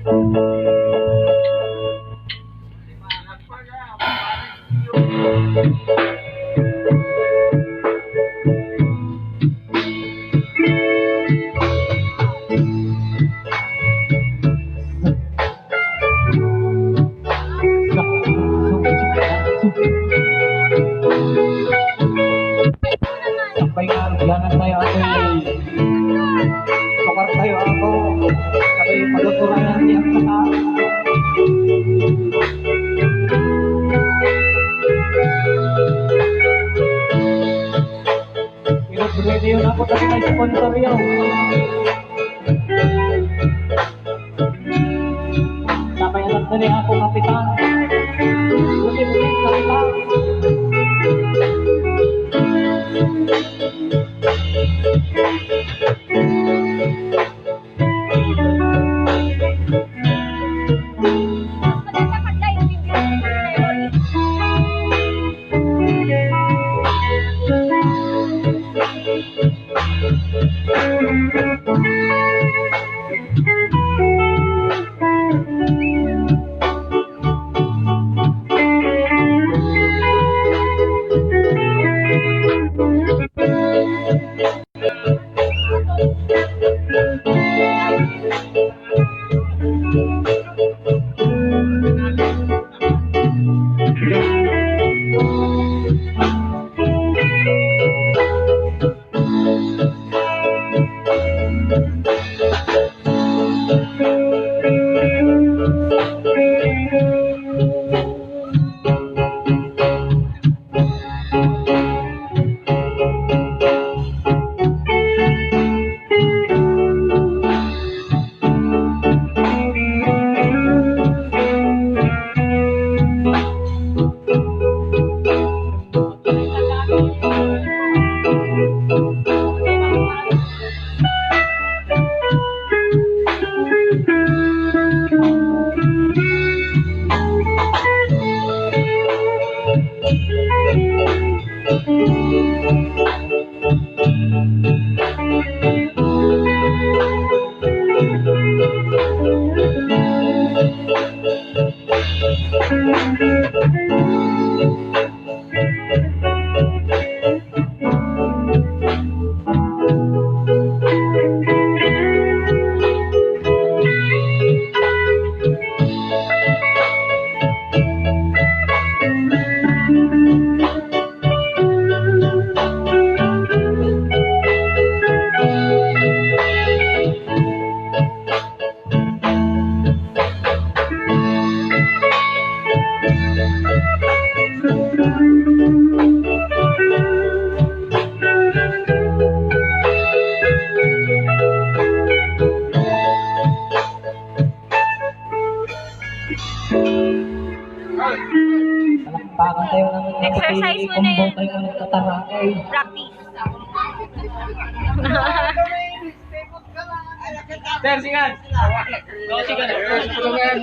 Sampai nga, jangan tayo ate. Tukar tayo ako. Sabay paluturan natin ang kata. Pinag-ready yun ako kasi may sponsor yun. Sabay alam na niya ako kapitan. Buti-buti kapitan. Palakpakan tayo ng Exercise mo na yan. tayo ng tatarake. Practice. Sir, singan! Singan!